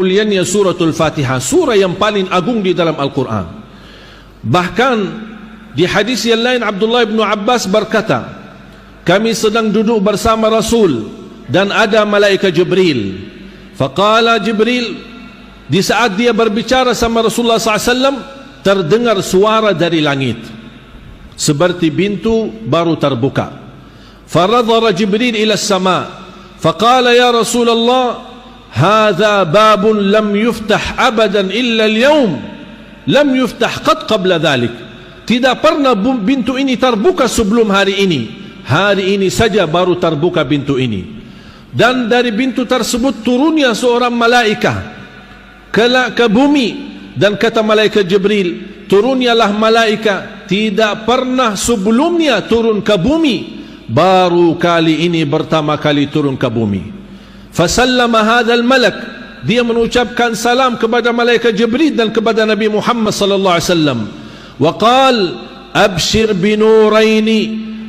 mulianya suratul Fatihah, surah yang paling agung di dalam Al-Quran. Bahkan di hadis yang lain Abdullah bin Abbas berkata, kami sedang duduk bersama Rasul dan ada malaikat Jibril. Faqala Jibril, di saat dia berbicara sama Rasulullah SAW, terdengar suara dari langit seperti pintu baru terbuka. Faradhara Jibril ila as-sama, faqala ya Rasulullah, hadha babun lam yuftah abadan illa al-yawm, lam yuftah qad qabla dhalik. Tidak pernah pintu ini terbuka sebelum hari ini. Hari ini saja baru terbuka pintu ini. Dan dari pintu tersebut turunnya seorang malaikat ke bumi, dan kata malaikat Jibril, turunyalah malaikat tidak pernah sebelumnya turun ke bumi, baru kali ini pertama kali turun ke bumi. Fasallama hadzal malak, dia mengucapkan salam kepada malaikat Jibril dan kepada Nabi Muhammad sallallahu alaihi wasallam. Wa qala abshir bi nuraini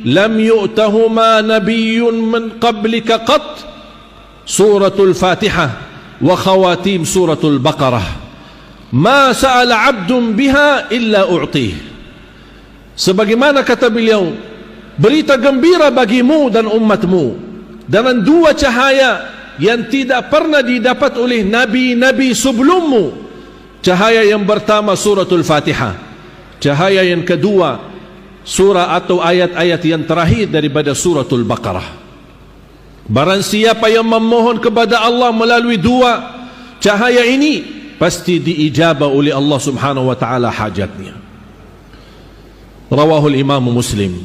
lam yu'tahuma nabiyyun min qablika qat, suratul Fatihah wa khawatim suratul Baqarah. Ma sa'ala 'abdun biha illa u'tih. Sebagaimana kata beliau, berita gembira bagimu dan umatmu dengan dua cahaya yang tidak pernah didapat oleh nabi-nabi sebelummu. Cahaya yang pertama suratul Fatihah, cahaya yang kedua surah atau ayat-ayat yang terakhir daripada suratul Baqarah. Barang siapa yang memohon kepada Allah melalui dua cahaya ini, pasti diijabah oleh Allah Subhanahu wa taala hajatnya. Rawahul Imam Muslim.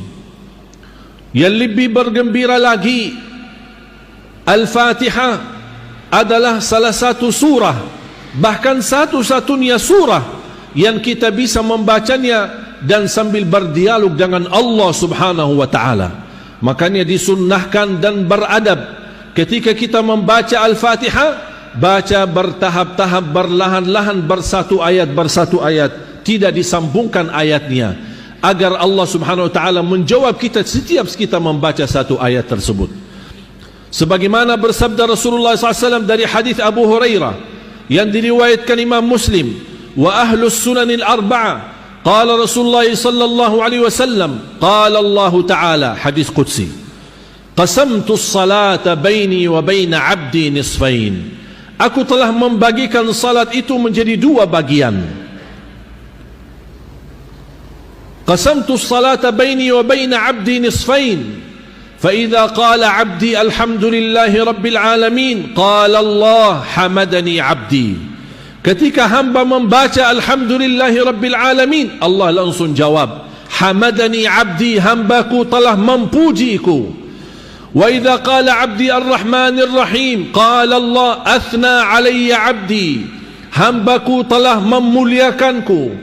Yang lebih bergembira lagi, Al-Fatihah adalah salah satu surah, bahkan satu-satunya surah yang kita bisa membacanya dan sambil berdialog dengan Allah Subhanahu wa taala. Makanya disunnahkan dan beradab ketika kita membaca Al-Fatihah, baca bertahap-tahap, berlahan-lahan, bersatu ayat, tidak disambungkan ayatnya, agar Allah Subhanahu wa taala menjawab kita setiap kita membaca satu ayat tersebut. Sebagaimana bersabda Rasulullah SAW dari hadis Abu Hurairah yang diriwayatkan Imam Muslim, wa ahlus sunanil arba'ah, qala Rasulullah sallallahu alaihi wasallam, qala Allah Ta'ala, hadis qudsi, qasamtu as-salata baini wa baina 'abdi nisfain. Aku telah membagikan salat itu menjadi dua bagian. Qasamtu as-salata baini wa baina 'abdi nisfain. فإذا قال عبدي الحمد لله رب العالمين قال الله حمدني عبدي. Ketika hamba membaca alhamdulillahi rabbil alamin, Allah langsung jawab, hamadani abdi, hambaku telah memujiku. Wa idza qala abdi arrahmanir rahim qala Allah athna alayya abdi, hambaku telah memuliakanku.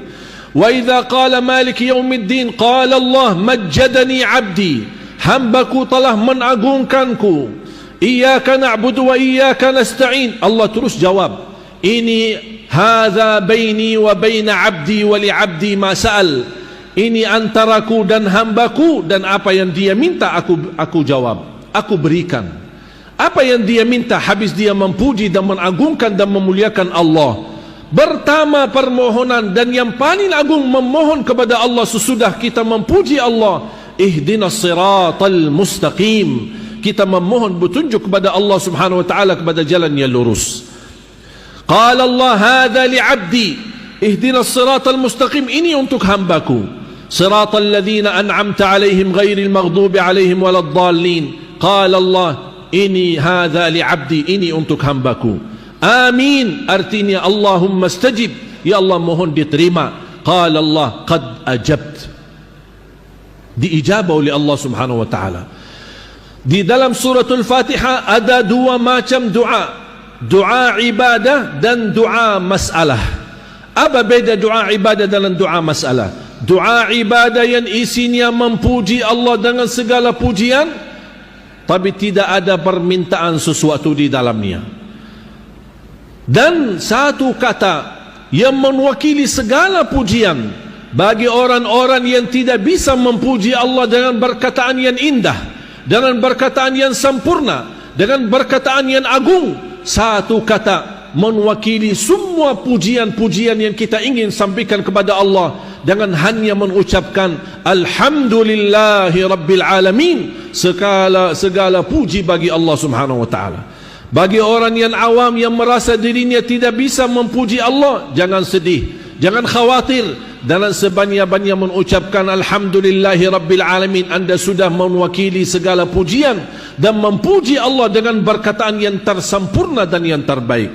Wa idza qala maliki yaumiddin qala Allah majjadani abdi, hambaku telah mengagungkanku. Iyyaka na'budu wa iyyaka nasta'in, Allah terus jawab, ini hadza baini wa baina 'abdi wa li 'abdi ma sa'al. Ini antaraku dan hambaku, dan apa yang dia minta aku jawab, aku berikan. Apa yang dia minta, habis dia memuji dan mengagungkan dan memuliakan Allah. Pertama permohonan dan yang paling agung memohon kepada Allah sesudah kita memuji Allah, ihdinas siratal mustaqim. Kita memohon petunjuk kepada Allah Subhanahu wa taala kepada jalan yang lurus. Qala Allah hadza li 'abdi ihdinas siratal mustaqim, ini untuk hambaku. Siratal ladzina an'amta 'alaihim ghairil maghdubi 'alaihim waladdallin. Qala Allah ini hadza li 'abdi, ini untuk hambaku. Amin, artinya Allahumma stajib, ya Allah mohon diterima. Qala Allah qad ajabt, diijabah oleh Allah Subhanahu wa taala. Di dalam suratul Fatihah ada dua macam doa, doa ibadah dan doa masalah. Apa beda doa ibadah dengan doa masalah? Doa ibadah yang isinya memuji Allah dengan segala pujian, tapi tidak ada permintaan sesuatu di dalamnya. Dan satu kata yang mewakili segala pujian bagi orang-orang yang tidak bisa memuji Allah dengan perkataan yang indah, dengan perkataan yang sempurna, dengan perkataan yang agung. Satu kata mewakili semua pujian-pujian yang kita ingin sampaikan kepada Allah dengan hanya mengucapkan alhamdulillahi rabbil alamin, segala puji bagi Allah Subhanahu wa taala. Bagi orang yang awam yang merasa dirinya tidak bisa memuji Allah, jangan sedih, jangan khawatir. Dalam sebanyak-banyak mengucapkan alhamdulillahi rabbil alamin, anda sudah mewakili segala pujian dan memuji Allah dengan perkataan yang tersempurna dan yang terbaik.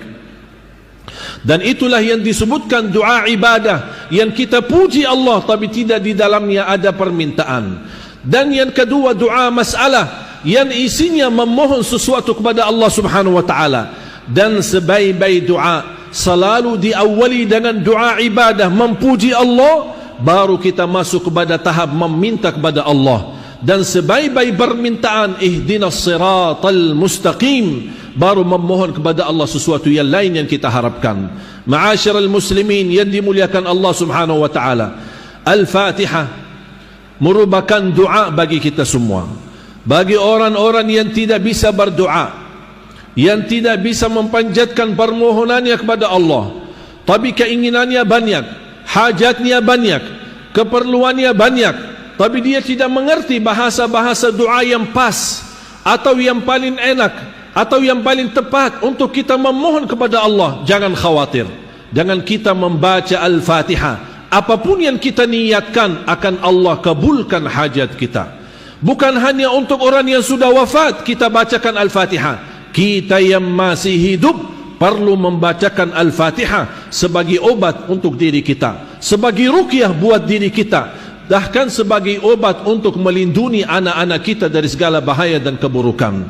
Dan itulah yang disebutkan doa ibadah, yang kita puji Allah tapi tidak di dalamnya ada permintaan. Dan yang kedua doa masalah, yang isinya memohon sesuatu kepada Allah Subhanahu wa taala. Dan sebaik-baik doa selalu diawali dengan doa ibadah, memuji Allah, baru kita masuk kepada tahap meminta kepada Allah. Dan sebaik-baik permintaan ihdinas siratal mustaqim, baru memohon kepada Allah sesuatu yang lain yang kita harapkan. Ma'asyiral muslimin yang dimuliakan Allah Subhanahu wa taala, Al-Fatihah merupakan doa bagi kita semua. Bagi orang-orang yang tidak bisa berdoa, yang tidak bisa mempanjatkan permohonannya kepada Allah, tapi keinginannya banyak, hajatnya banyak, keperluannya banyak, tapi dia tidak mengerti bahasa-bahasa doa yang pas atau yang paling enak atau yang paling tepat untuk kita memohon kepada Allah. Jangan khawatir, dengan kita membaca Al-Fatihah, apapun yang kita niatkan akan Allah kabulkan hajat kita. Bukan hanya untuk orang yang sudah wafat kita bacakan Al-Fatihah, kita yang masih hidup perlu membacakan Al-Fatihah sebagai obat untuk diri kita, sebagai ruqyah buat diri kita, bahkan sebagai obat untuk melindungi anak-anak kita dari segala bahaya dan keburukan.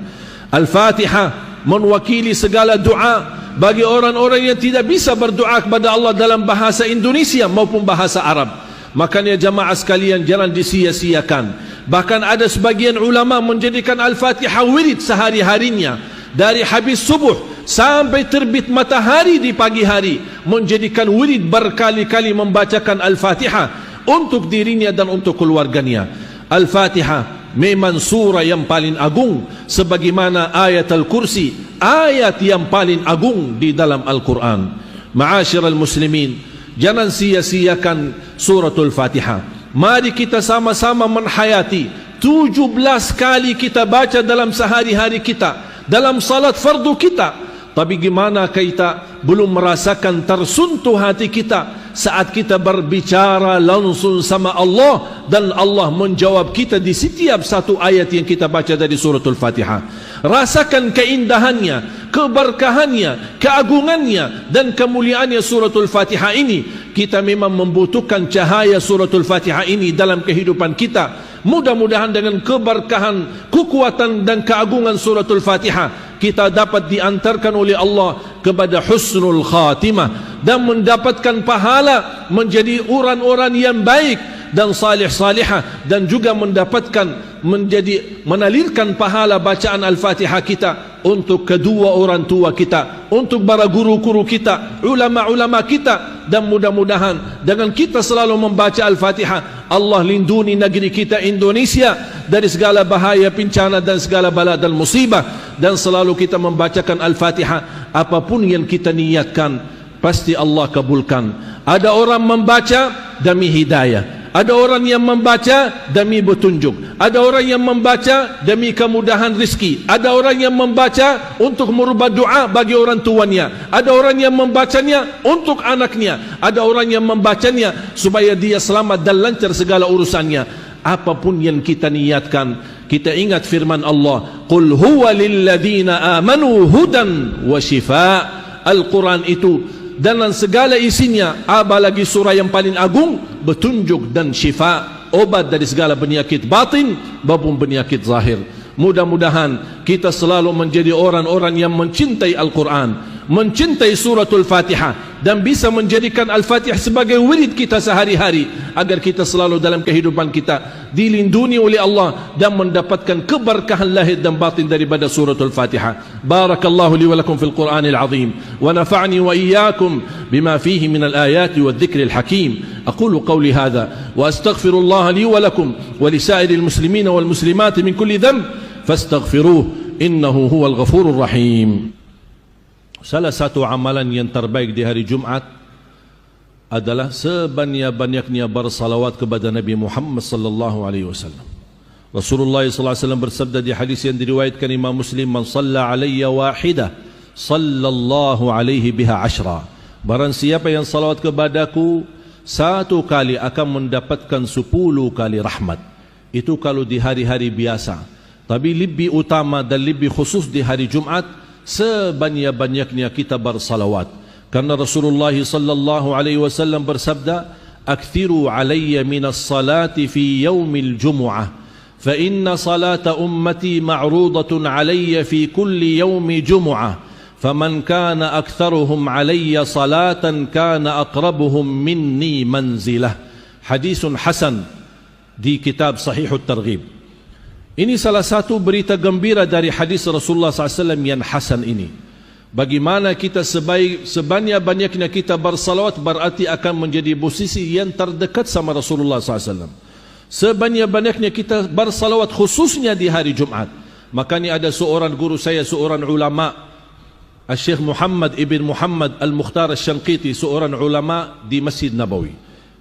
Al-Fatihah mewakili segala doa bagi orang-orang yang tidak bisa berdoa kepada Allah dalam bahasa Indonesia maupun bahasa Arab. Makanya jamaah sekalian, jangan disia-siakan. Bahkan ada sebagian ulama menjadikan Al-Fatihah wirid sehari-harinya, dari habis subuh sampai terbit matahari di pagi hari, menjadikan wirid berkali-kali membacakan Al-Fatihah untuk dirinya dan untuk keluarganya. Al-Fatihah memang surah yang paling agung, sebagaimana ayat Al-Kursi, ayat yang paling agung di dalam Al-Quran. Ma'asyiral muslimin, jangan sia-siakan suratul Fatihah. Mari kita sama-sama menghayati 17 kali kita baca dalam sehari-hari kita, dalam salat fardu kita. Tapi gimana kita belum merasakan tersentuh hati kita saat kita berbicara langsung sama Allah dan Allah menjawab kita di setiap satu ayat yang kita baca dari suratul Fatihah. Rasakan keindahannya, keberkahannya, keagungannya dan kemuliaannya suratul Fatihah ini. Kita memang membutuhkan cahaya suratul Fatihah ini dalam kehidupan kita. Mudah-mudahan dengan keberkahan, kekuatan dan keagungan suratul Fatihah, kita dapat diantarkan oleh Allah kepada husnul khatimah dan mendapatkan pahala menjadi orang-orang yang baik dan salih-salihah, dan juga mendapatkan menalirkan pahala bacaan Al-Fatihah kita untuk kedua orang tua kita, untuk para guru-guru kita, ulama-ulama kita. Dan mudah-mudahan dengan kita selalu membaca Al-Fatihah, Allah lindungi negeri kita Indonesia dari segala bahaya, bencana dan segala bala dan musibah. Dan selalu kita membacakan Al-Fatihah, apapun yang kita niatkan pasti Allah kabulkan. Ada orang membaca demi hidayah, ada orang yang membaca demi petunjuk, ada orang yang membaca demi kemudahan rezeki, ada orang yang membaca untuk merubah doa bagi orang tuanya, ada orang yang membacanya untuk anaknya, ada orang yang membacanya supaya dia selamat dan lancar segala urusannya. Apapun yang kita niatkan, kita ingat firman Allah, qul huwa lilladzina amanu hudan wa shifa. Al-Quran itu dan segala isinya, apalagi surah yang paling agung, petunjuk dan syifa, obat dari segala penyakit batin maupun penyakit zahir. Mudah-mudahan kita selalu menjadi orang-orang yang mencintai Al-Quran, mencintai suratul Fatihah, dan bisa menjadikan Al-Fatihah sebagai wirid kita sehari-hari, agar kita selalu dalam kehidupan kita dilindungi oleh Allah dan mendapatkan keberkahan lahir dan batin daripada suratul Fatihah. Barakallahu li wa lakum fil Qur'anil azim wa nafa'ni wa iyyakum bima fihi min al-ayati wadh-dhikril hakim. Aqulu qawli hadha wa astaghfirullah li wa lakum wa li sa'iril muslimina wal muslimat min kulli dhanb fastaghfiruhu innahu huwal ghafurur rahim. salah satu amalan yang terbaik di hari Jumat adalah sebanyak-banyaknya bersalawat kepada Nabi Muhammad sallallahu alaihi wasallam. Rasulullah sallallahu alaihi wasallam bersabda di hadis yang diriwayatkan Imam Muslim, "Man shalla alayya wahidah, sallallahu alaihi biha ashra." Barang siapa yang salawat kepadaku satu kali akan mendapatkan 10 kali rahmat. Itu kalau di hari-hari biasa. Tapi lebih utama dan lebih khusus di hari Jumat, sebanyak-banyaknya kita bersalawat. Karena Rasulullah sallallahu alaihi wasallam bersabda, "Akthiru alayya minas salati fi yaumil jumu'ah, fa inna salata ummati ma'rudatun alayya fi kulli yaumi jumu'ah." فمن كان أكثرهم علي صلاة كان أقربهم مني منزلة. Hadis hasan di kitab Sahih At-Targhib. Ini salah satu berita gembira dari hadis Rasulullah SAW yang hasan ini. Bagaimana kita sebanyak-banyaknya kita bersalawat berarti akan menjadi posisi yang terdekat sama Rasulullah SAW. Sebanyak-banyaknya kita bersalawat khususnya di hari Jumat. Makanya ada seorang guru saya, seorang ulama, Syekh Muhammad ibn Muhammad Al-Mukhtar Al-Shanqiti, seorang ulama di Masjid Nabawi.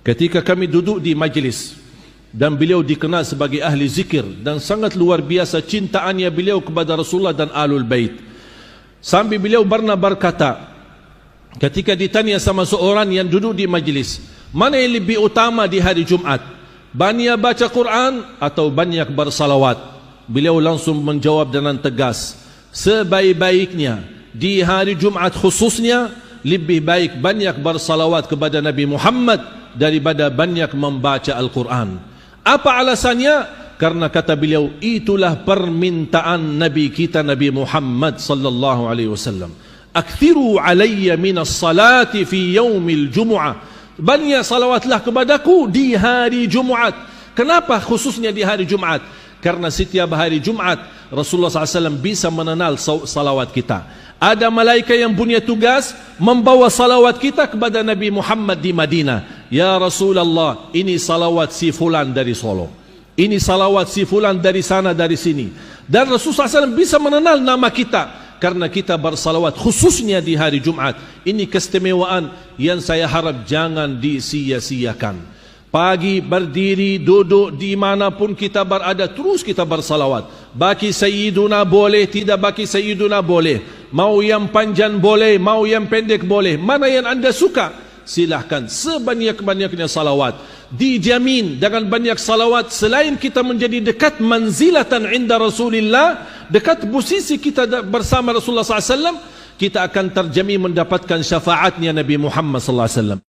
Ketika kami duduk di majlis dan beliau dikenal sebagai ahli zikir dan sangat luar biasa cintaannya beliau kepada Rasulullah dan Ahlul Bait. Sambil beliau pernah berkata, ketika ditanya sama seorang yang duduk di majlis, mana yang lebih utama di hari Jumat? Banyak baca Quran atau banyak bersalawat? Beliau langsung menjawab dengan tegas, sebaik-baiknya di hari Jumat khususnya lebih baik banyak bersalawat kepada Nabi Muhammad daripada banyak membaca Al-Quran. Apa alasannya? Karena kata beliau, itulah permintaan Nabi kita Nabi Muhammad sallallahu alaihi wasallam. Akthiru alayya minas salati fi yaumil jumu'ah. Banyak salawatlah kepadaku di hari Jumat. Kenapa khususnya di hari Jumat? Karena setiap hari Jumat Rasulullah SAW bisa mengenal salawat kita. Ada malaikat yang punya tugas membawa salawat kita kepada Nabi Muhammad di Madinah. Ya Rasulullah, ini salawat si fulan dari Solo. Ini salawat si fulan dari sana, dari sini. Dan Rasulullah SAW bisa mengenal nama kita karena kita bersalawat khususnya di hari Jumat. Ini keistimewaan yang saya harap jangan disia-siakan. Pagi berdiri, duduk dimanapun kita berada, terus kita bersalawat. Baki Sayyiduna boleh, tidak baki Sayyiduna boleh. Mau yang panjang boleh, mau yang pendek boleh. Mana yang anda suka, silahkan. Sebanyak-banyaknya salawat. Dijamin dengan banyak salawat, selain kita menjadi dekat manzilatan inda Rasulillah, dekat posisi kita bersama Rasulullah SAW, kita akan terjamin mendapatkan syafaatnya Nabi Muhammad SAW.